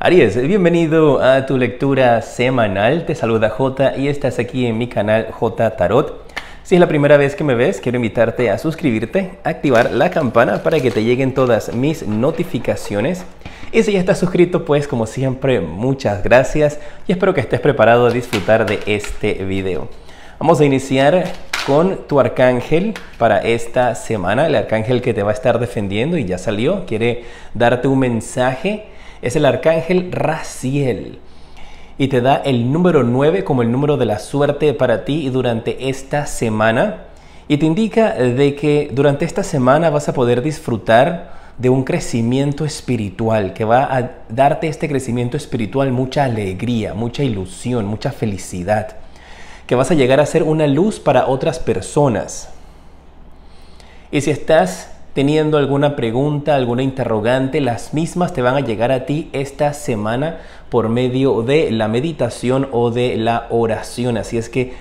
Aries, bienvenido a tu lectura semanal. Te saluda J y estás aquí en mi canal J Tarot. Si es la primera vez que me ves, quiero invitarte a suscribirte, activar la campana para que te lleguen todas mis notificaciones. Y si ya estás suscrito, pues como siempre, muchas gracias y espero que estés preparado a disfrutar de este video. Vamos a iniciar con tu arcángel para esta semana, el arcángel que te va a estar defendiendo y ya salió, quiere darte un mensaje. Es el arcángel Raziel y te da el número 9 como el número de la suerte para ti y durante esta semana. Y te indica de que durante esta semana vas a poder disfrutar de un crecimiento espiritual que va a darte este crecimiento espiritual mucha alegría, mucha ilusión, mucha felicidad. Que vas a llegar a ser una luz para otras personas. Y si estás teniendo alguna pregunta, alguna interrogante, las mismas te van a llegar a ti esta semana por medio de la meditación o de la oración. Así es que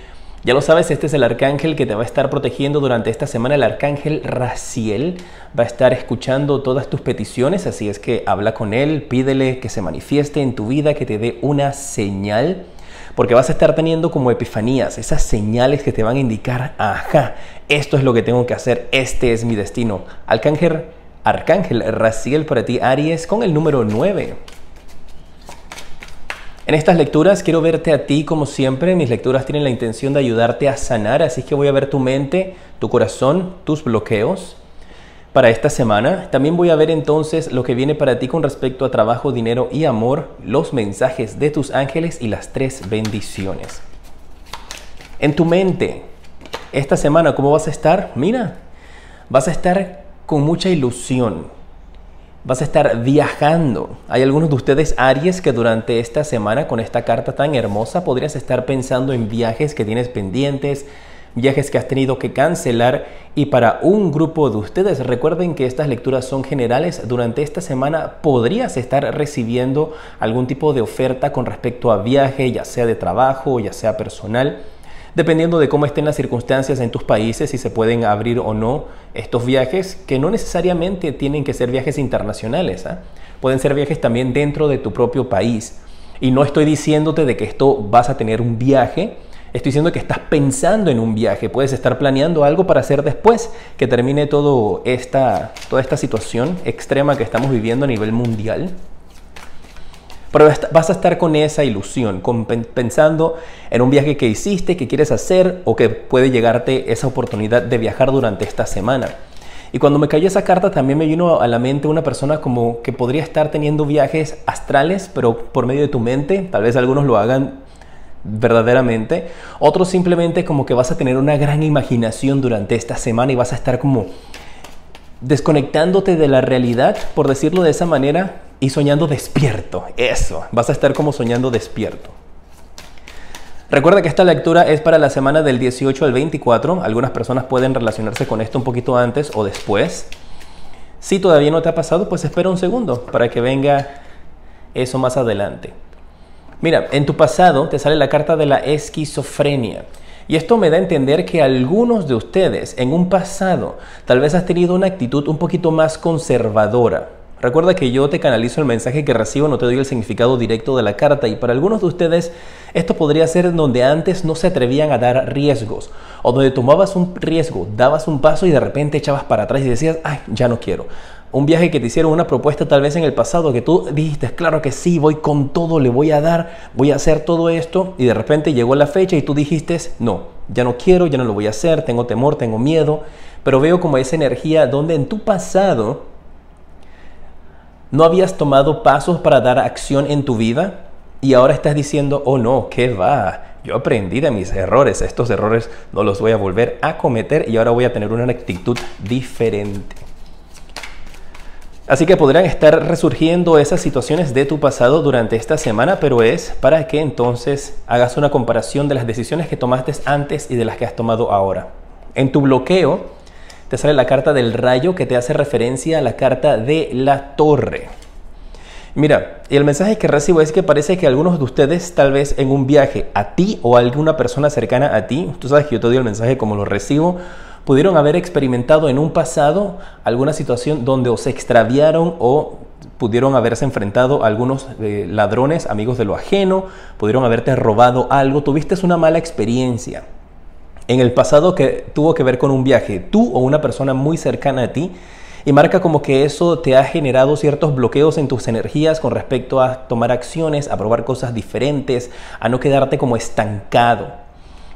ya lo sabes, este es el arcángel que te va a estar protegiendo durante esta semana. El arcángel Raziel va a estar escuchando todas tus peticiones, así es que habla con él, pídele que se manifieste en tu vida, que te dé una señal. Porque vas a estar teniendo como epifanías, esas señales que te van a indicar, ajá, esto es lo que tengo que hacer, este es mi destino. Arcángel Raziel para ti, Aries, con el número 9. En estas lecturas quiero verte a ti como siempre. Mis lecturas tienen la intención de ayudarte a sanar, así que voy a ver tu mente, tu corazón, tus bloqueos para esta semana. También voy a ver entonces lo que viene para ti con respecto a trabajo, dinero y amor, los mensajes de tus ángeles y las 3 bendiciones. En tu mente, esta semana, ¿cómo vas a estar? Mira, vas a estar con mucha ilusión. Vas a estar viajando. Hay algunos de ustedes, Aries, que durante esta semana, con esta carta tan hermosa, podrías estar pensando en viajes que tienes pendientes, viajes que has tenido que cancelar. Y para un grupo de ustedes, recuerden que estas lecturas son generales. Durante esta semana podrías estar recibiendo algún tipo de oferta con respecto a viaje, ya sea de trabajo, ya sea personal, dependiendo de cómo estén las circunstancias en tus países, si se pueden abrir o no estos viajes, que no necesariamente tienen que ser viajes internacionales, ¿eh? Pueden ser viajes también dentro de tu propio país. Y no estoy diciéndote de que esto vas a tener un viaje. Estoy diciendo que estás pensando en un viaje, puedes estar planeando algo para hacer después que termine toda esta situación extrema que estamos viviendo a nivel mundial. Pero vas a estar con esa ilusión, pensando en un viaje que hiciste, que quieres hacer o que puede llegarte esa oportunidad de viajar durante esta semana. Y cuando me cayó esa carta también me vino a la mente una persona como que podría estar teniendo viajes astrales, pero por medio de tu mente. Tal vez algunos lo hagan verdaderamente, otros simplemente como que vas a tener una gran imaginación durante esta semana y vas a estar como desconectándote de la realidad, por decirlo de esa manera, y soñando despierto. Eso, vas a estar como soñando despierto. Recuerda que esta lectura es para la semana del 18 al 24. Algunas personas pueden relacionarse con esto un poquito antes o después. Si todavía no te ha pasado, pues espera un segundo para que venga eso más adelante. Mira, en tu pasado te sale la carta de la esquizofrenia. Y esto me da a entender que algunos de ustedes en un pasado tal vez has tenido una actitud un poquito más conservadora. Recuerda que yo te canalizo el mensaje que recibo, no te doy el significado directo de la carta. Y para algunos de ustedes esto podría ser donde antes no se atrevían a dar riesgos. O donde tomabas un riesgo, dabas un paso y de repente echabas para atrás y decías, ay, ya no quiero. Un viaje que te hicieron una propuesta tal vez en el pasado que tú dijiste, claro que sí, voy con todo, le voy a dar, voy a hacer todo esto. Y de repente llegó la fecha y tú dijiste, no, ya no quiero, ya no lo voy a hacer, tengo temor, tengo miedo. Pero veo como esa energía donde en tu pasado no habías tomado pasos para dar acción en tu vida y ahora estás diciendo, oh no, ¿qué va? Yo aprendí de mis errores, estos errores no los voy a volver a cometer y ahora voy a tener una actitud diferente. Así que podrán estar resurgiendo esas situaciones de tu pasado durante esta semana, pero es para que entonces hagas una comparación de las decisiones que tomaste antes y de las que has tomado ahora. En tu bloqueo te sale la carta del rayo que te hace referencia a la carta de la torre. Mira, el mensaje que recibo es que parece que algunos de ustedes tal vez en un viaje a ti o a alguna persona cercana a ti, tú sabes que yo te doy el mensaje como lo recibo, pudieron haber experimentado en un pasado alguna situación donde os extraviaron o pudieron haberse enfrentado a algunos ladrones, amigos de lo ajeno, pudieron haberte robado algo, tuviste una mala experiencia en el pasado que tuvo que ver con un viaje, tú o una persona muy cercana a ti, y marca como que eso te ha generado ciertos bloqueos en tus energías con respecto a tomar acciones, a probar cosas diferentes, a no quedarte como estancado.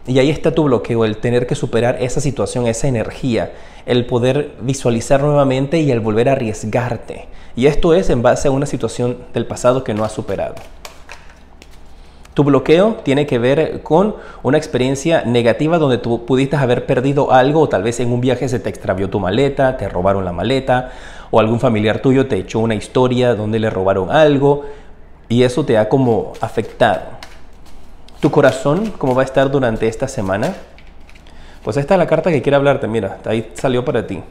Y ahí está tu bloqueo, el tener que superar esa situación, esa energía, el poder visualizar nuevamente y el volver a arriesgarte. Y esto es en base a una situación del pasado que no has superado. Tu bloqueo tiene que ver con una experiencia negativa donde tú pudiste haber perdido algo, o tal vez en un viaje se te extravió tu maleta, te robaron la maleta, o algún familiar tuyo te echó una historia donde le robaron algo y eso te ha como afectado. Tu corazón, ¿cómo va a estar durante esta semana? Pues esta es la carta que quiere hablarte, mira, ahí salió para ti.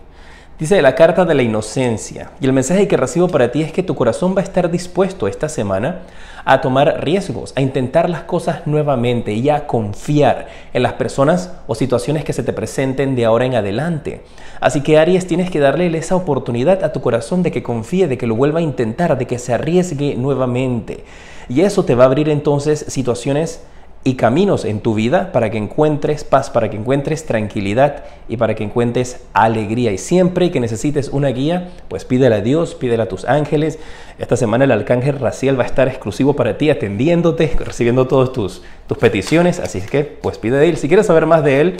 Dice la carta de la inocencia, y el mensaje que recibo para ti es que tu corazón va a estar dispuesto esta semana a tomar riesgos, a intentar las cosas nuevamente y a confiar en las personas o situaciones que se te presenten de ahora en adelante. Así que Aries, tienes que darle esa oportunidad a tu corazón de que confíe, de que lo vuelva a intentar, de que se arriesgue nuevamente. Y eso te va a abrir entonces situaciones y caminos en tu vida para que encuentres paz, para que encuentres tranquilidad y para que encuentres alegría. Y siempre que necesites una guía, pues pídele a Dios, pídele a tus ángeles. Esta semana el arcángel Raziel va a estar exclusivo para ti, atendiéndote, recibiendo todas tus peticiones. Así que pues pide de él. Si quieres saber más de él,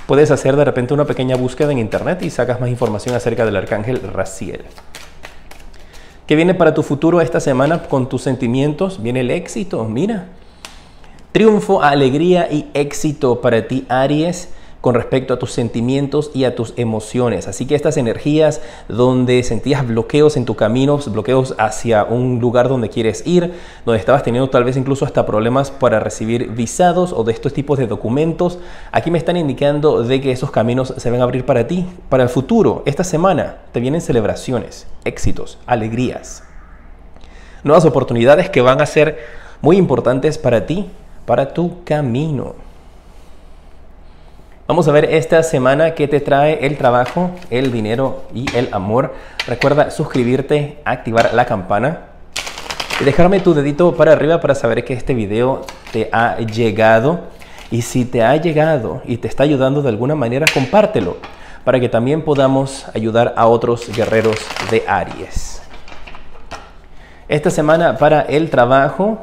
puedes hacer de repente una pequeña búsqueda en internet y sacas más información acerca del arcángel Raziel. ¿Qué viene para tu futuro esta semana con tus sentimientos? Viene el éxito, mira. Triunfo, alegría y éxito para ti, Aries, con respecto a tus sentimientos y a tus emociones. Así que estas energías donde sentías bloqueos en tu camino, bloqueos hacia un lugar donde quieres ir, donde estabas teniendo tal vez incluso hasta problemas para recibir visados o de estos tipos de documentos, aquí me están indicando de que esos caminos se van a abrir para ti, para el futuro. Esta semana te vienen celebraciones, éxitos, alegrías, nuevas oportunidades que van a ser muy importantes para ti, para tu camino. Vamos a ver esta semana qué te trae el trabajo, el dinero y el amor. Recuerda suscribirte, activar la campana y dejarme tu dedito para arriba para saber que este video te ha llegado. Y si te ha llegado y te está ayudando de alguna manera, compártelo para que también podamos ayudar a otros guerreros de Aries. Esta semana para el trabajo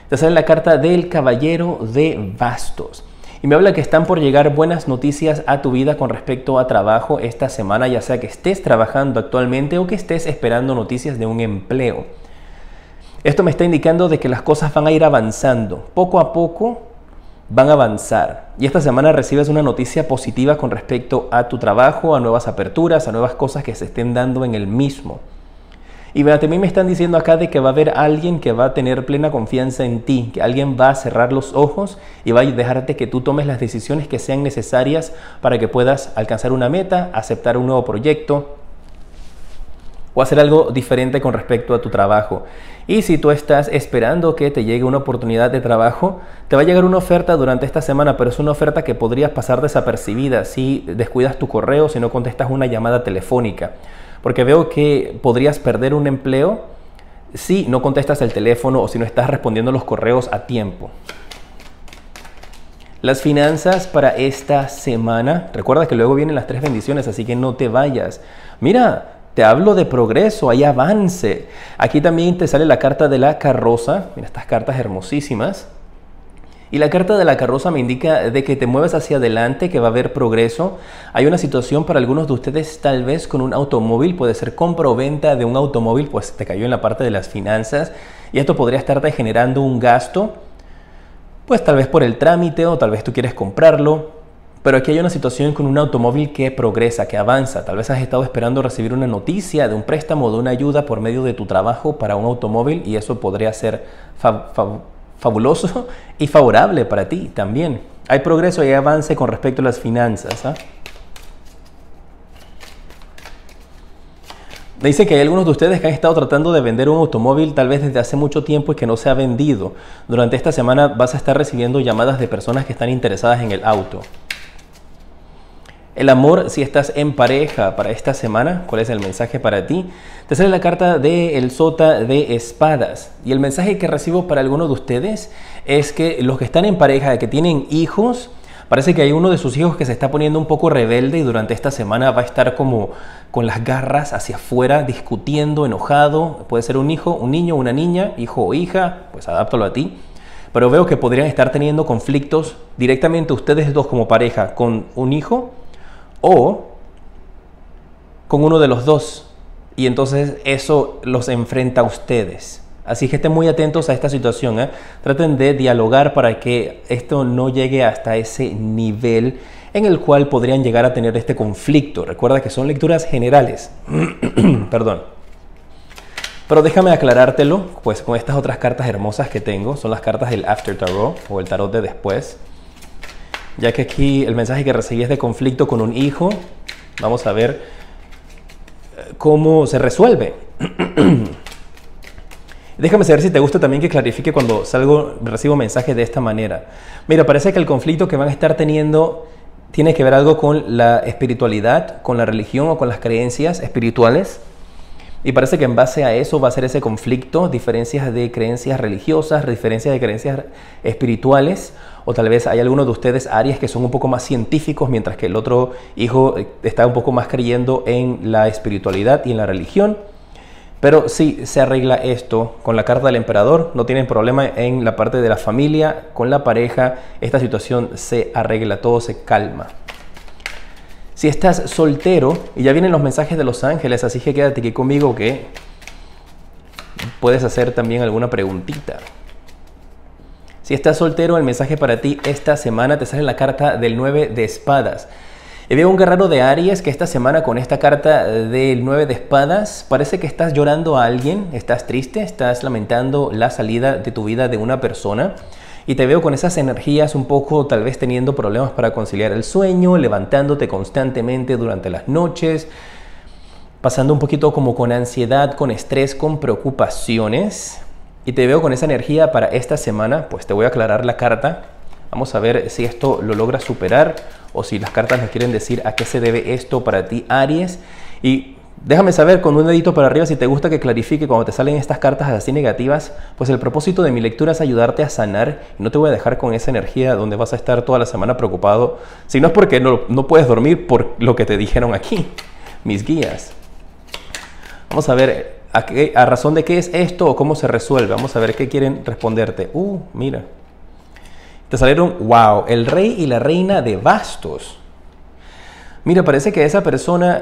te sale la carta del Caballero de Bastos y me habla que están por llegar buenas noticias a tu vida con respecto a trabajo esta semana, ya sea que estés trabajando actualmente o que estés esperando noticias de un empleo. Esto me está indicando de que las cosas van a ir avanzando, poco a poco van a avanzar, y esta semana recibes una noticia positiva con respecto a tu trabajo, a nuevas aperturas, a nuevas cosas que se estén dando en el mismo. Y también me están diciendo acá de que va a haber alguien que va a tener plena confianza en ti, que alguien va a cerrar los ojos y va a dejarte que tú tomes las decisiones que sean necesarias para que puedas alcanzar una meta, aceptar un nuevo proyecto o hacer algo diferente con respecto a tu trabajo. Y si tú estás esperando que te llegue una oportunidad de trabajo, te va a llegar una oferta durante esta semana, pero es una oferta que podrías pasar desapercibida si descuidas tu correo, si no contestas una llamada telefónica. Porque veo que podrías perder un empleo si no contestas el teléfono o si no estás respondiendo los correos a tiempo. Las finanzas para esta semana, recuerda que luego vienen las 3 bendiciones, así que no te vayas. Mira, te hablo de progreso, hay avance. Aquí también te sale la carta de la carroza, mira estas cartas hermosísimas. Y la carta de la carroza me indica de que te mueves hacia adelante, que va a haber progreso. Hay una situación para algunos de ustedes tal vez con un automóvil, puede ser compra o venta de un automóvil, pues te cayó en la parte de las finanzas y esto podría estarte generando un gasto, pues tal vez por el trámite o tal vez tú quieres comprarlo. Pero aquí hay una situación con un automóvil que progresa, que avanza. Tal vez has estado esperando recibir una noticia de un préstamo o de una ayuda por medio de tu trabajo para un automóvil y eso podría ser fabuloso y favorable para ti también. Hay progreso y hay avance con respecto a las finanzas. Me dice que hay algunos de ustedes que han estado tratando de vender un automóvil tal vez desde hace mucho tiempo y que no se ha vendido. Durante esta semana vas a estar recibiendo llamadas de personas que están interesadas en el auto. El amor, si estás en pareja para esta semana, ¿cuál es el mensaje para ti? Te sale la carta del Sota de Espadas. Y el mensaje que recibo para algunos de ustedes es que los que están en pareja, que tienen hijos, parece que hay uno de sus hijos que se está poniendo un poco rebelde y durante esta semana va a estar como con las garras hacia afuera, discutiendo, enojado. Puede ser un hijo, un niño, una niña, hijo o hija, pues adáptalo a ti. Pero veo que podrían estar teniendo conflictos directamente ustedes dos como pareja con un hijo o con uno de los dos. Y entonces eso los enfrenta a ustedes. Así que estén muy atentos a esta situación, ¿eh? Traten de dialogar para que esto no llegue hasta ese nivel en el cual podrían llegar a tener este conflicto. Recuerda que son lecturas generales. Perdón. Pero déjame aclarártelo, pues con estas otras cartas hermosas que tengo, son las cartas del After Tarot o el tarot de después. Ya que aquí el mensaje que recibí es de conflicto con un hijo. Vamos a ver cómo se resuelve. Déjame saber si te gusta también que clarifique cuando recibo mensajes de esta manera. Mira, parece que el conflicto que van a estar teniendo tiene que ver algo con la espiritualidad, con la religión o con las creencias espirituales. Y parece que en base a eso va a ser ese conflicto, diferencias de creencias religiosas, diferencias de creencias espirituales, o tal vez hay algunos de ustedes, Aries, que son un poco más científicos, mientras que el otro hijo está un poco más creyendo en la espiritualidad y en la religión. Pero sí se arregla esto con la carta del emperador, no tienen problema en la parte de la familia, con la pareja, esta situación se arregla, todo se calma. Si estás soltero, y ya vienen los mensajes de los ángeles, así que quédate aquí conmigo que puedes hacer también alguna preguntita. Si estás soltero, el mensaje para ti esta semana te sale la carta del 9 de espadas. Y veo un guerrero de Aries que esta semana con esta carta del 9 de espadas parece que estás llorando a alguien, estás triste, estás lamentando la salida de tu vida de una persona. Y te veo con esas energías un poco tal vez teniendo problemas para conciliar el sueño, levantándote constantemente durante las noches, pasando un poquito como con ansiedad, con estrés, con preocupaciones. Y te veo con esa energía para esta semana, pues te voy a aclarar la carta. Vamos a ver si esto lo logras superar o si las cartas nos quieren decir a qué se debe esto para ti, Aries. Y déjame saber con un dedito para arriba si te gusta que clarifique cuando te salen estas cartas así negativas. Pues el propósito de mi lectura es ayudarte a sanar y no te voy a dejar con esa energía donde vas a estar toda la semana preocupado. Si no es porque no puedes dormir por lo que te dijeron aquí, mis guías. Vamos a ver a razón de qué es esto o cómo se resuelve. Vamos a ver qué quieren responderte. Mira. Te salieron, wow, el rey y la reina de bastos. Mira, parece que esa persona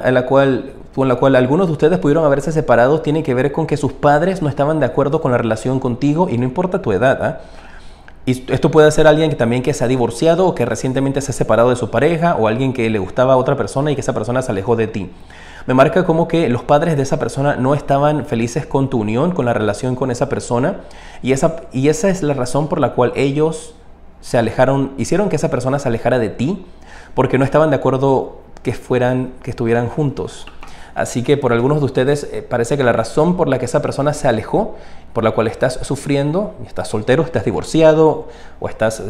con la cual algunos de ustedes pudieron haberse separado tiene que ver con que sus padres no estaban de acuerdo con la relación contigo y no importa tu edad. Y esto puede ser alguien que también que se ha divorciado o que recientemente se ha separado de su pareja o alguien que le gustaba a otra persona y que esa persona se alejó de ti. Me marca como que los padres de esa persona no estaban felices con tu unión, con la relación con esa persona y esa es la razón por la cual ellos se alejaron, hicieron que esa persona se alejara de ti porque no estaban de acuerdo que estuvieran juntos. Así que por algunos de ustedes parece que la razón por la que esa persona se alejó, por la cual estás sufriendo, estás soltero, estás divorciado o estás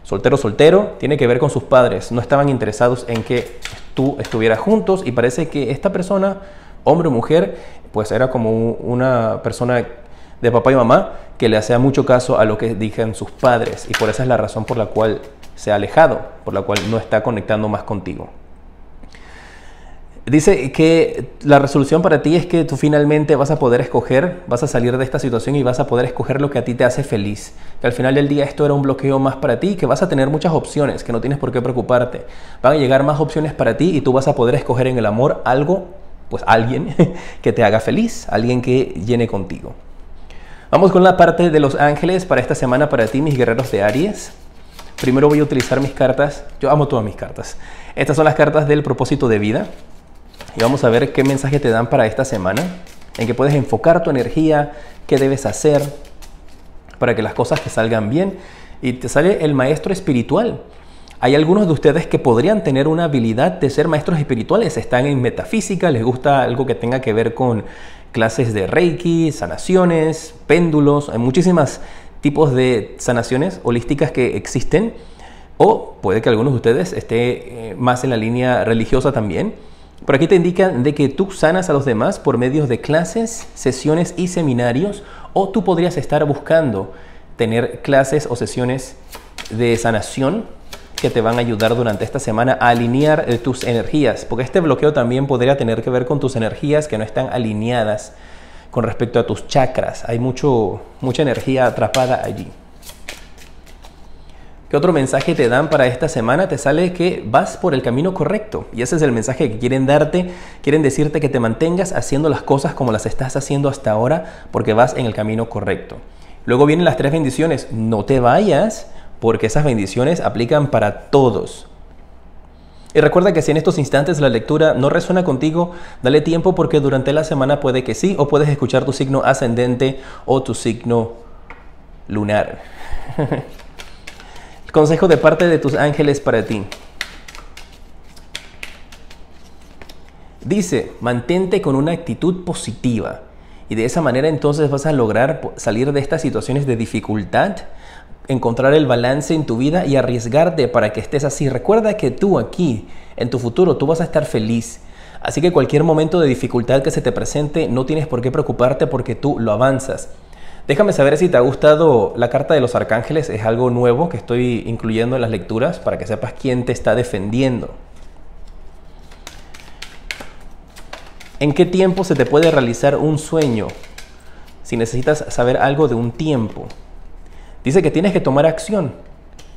soltero, tiene que ver con sus padres. No estaban interesados en que tú estuvieras juntos y parece que esta persona, hombre o mujer, pues era como una persona de papá y mamá que le hacía mucho caso a lo que dijeron sus padres y por esa es la razón por la cual se ha alejado, por la cual no está conectando más contigo. Dice que la resolución para ti es que tú finalmente vas a poder escoger, vas a salir de esta situación y vas a poder escoger lo que a ti te hace feliz. Que al final del día esto era un bloqueo más para ti, que vas a tener muchas opciones, que no tienes por qué preocuparte. Van a llegar más opciones para ti y tú vas a poder escoger en el amor alguien que te haga feliz, alguien que llene contigo. Vamos con la parte de los ángeles para esta semana para ti, mis guerreros de Aries. Primero voy a utilizar mis cartas. Yo amo todas mis cartas. Estas son las cartas del propósito de vida. Y vamos a ver qué mensaje te dan para esta semana, en que puedes enfocar tu energía, qué debes hacer para que las cosas te salgan bien. Y te sale el maestro espiritual. Hay algunos de ustedes que podrían tener una habilidad de ser maestros espirituales. Están en metafísica, les gusta algo que tenga que ver con clases de Reiki, sanaciones, péndulos. Hay muchísimos tipos de sanaciones holísticas que existen. O puede que algunos de ustedes esté más en la línea religiosa también. Por aquí te indican de que tú sanas a los demás por medios de clases, sesiones y seminarios, o tú podrías estar buscando tener clases o sesiones de sanación que te van a ayudar durante esta semana a alinear tus energías, porque este bloqueo también podría tener que ver con tus energías que no están alineadas con respecto a tus chakras. Hay mucha energía atrapada allí. ¿Qué otro mensaje te dan para esta semana? Te sale que vas por el camino correcto. Y ese es el mensaje que quieren darte. Quieren decirte que te mantengas haciendo las cosas como las estás haciendo hasta ahora, porque vas en el camino correcto. Luego vienen las 3 bendiciones. No te vayas, porque esas bendiciones aplican para todos. Y recuerda que si en estos instantes la lectura no resuena contigo, dale tiempo, porque durante la semana puede que sí, o puedes escuchar tu signo ascendente o tu signo lunar. El consejo de parte de tus ángeles para ti. Dice, mantente con una actitud positiva. Y de esa manera entonces vas a lograr salir de estas situaciones de dificultad, encontrar el balance en tu vida y arriesgarte para que estés así. Recuerda que tú aquí, en tu futuro, tú vas a estar feliz. Así que cualquier momento de dificultad que se te presente, no tienes por qué preocuparte, porque tú lo avanzas. Déjame saber si te ha gustado la carta de los arcángeles. Es algo nuevo que estoy incluyendo en las lecturas para que sepas quién te está defendiendo. ¿En qué tiempo se te puede realizar un sueño? Si necesitas saber algo de un tiempo. Dice que tienes que tomar acción.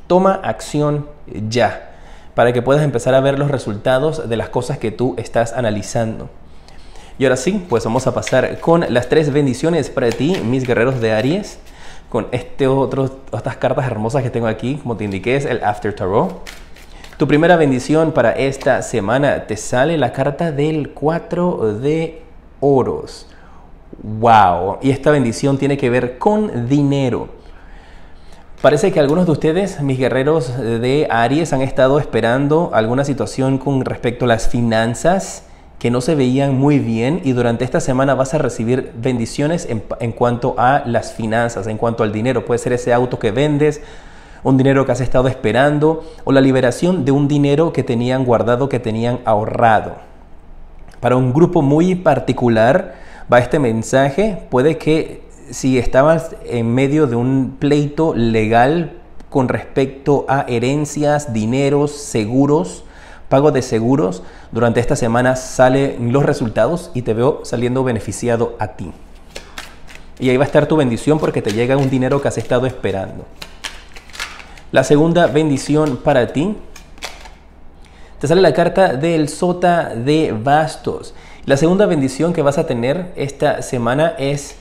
Toma acción ya, para que puedas empezar a ver los resultados de las cosas que tú estás analizando. Y ahora sí, pues vamos a pasar con las 3 bendiciones para ti, mis guerreros de Aries. Con estas cartas hermosas que tengo aquí, como te indiqué, es el After Tarot. Tu primera bendición para esta semana te sale la carta del 4 de oros. ¡Wow! Y esta bendición tiene que ver con dinero. Parece que algunos de ustedes, mis guerreros de Aries, han estado esperando alguna situación con respecto a las finanzas que no se veían muy bien, y durante esta semana vas a recibir bendiciones en cuanto a las finanzas, en cuanto al dinero. Puede ser ese auto que vendes, un dinero que has estado esperando, o la liberación de un dinero que tenían guardado, que tenían ahorrado. Para un grupo muy particular va este mensaje. Puede que si estabas en medio de un pleito legal con respecto a herencias, dineros, seguros, pago de seguros, durante esta semana salen los resultados y te veo saliendo beneficiado a ti. Y ahí va a estar tu bendición, porque te llega un dinero que has estado esperando. La segunda bendición para ti, te sale la carta del Sota de Bastos. La segunda bendición que vas a tener esta semana es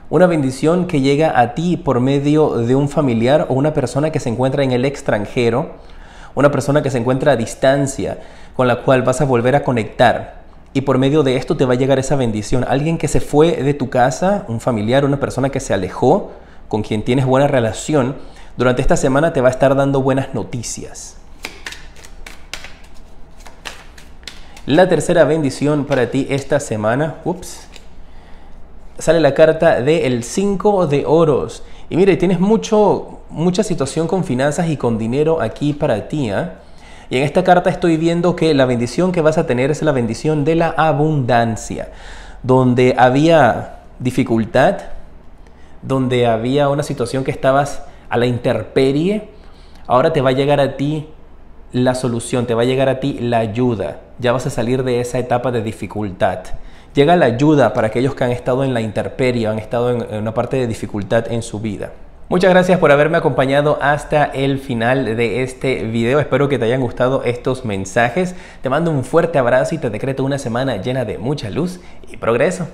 una bendición que llega a ti por medio de un familiar o una persona que se encuentra en el extranjero, una persona que se encuentra a distancia, con la cual vas a volver a conectar. Y por medio de esto te va a llegar esa bendición. Alguien que se fue de tu casa, un familiar, una persona que se alejó, con quien tienes buena relación, durante esta semana te va a estar dando buenas noticias. La tercera bendición para ti esta semana, sale la carta del 5 de oros. Y mire, tienes mucha situación con finanzas y con dinero aquí para ti, ¿eh? Y en esta carta estoy viendo que la bendición que vas a tener es la bendición de la abundancia. Donde había dificultad, donde había una situación que estabas a la intemperie, ahora te va a llegar a ti la solución, te va a llegar a ti la ayuda. Ya vas a salir de esa etapa de dificultad. Llega la ayuda para aquellos que han estado en la intemperie, han estado en una parte de dificultad en su vida. Muchas gracias por haberme acompañado hasta el final de este video. Espero que te hayan gustado estos mensajes. Te mando un fuerte abrazo y te decreto una semana llena de mucha luz y progreso.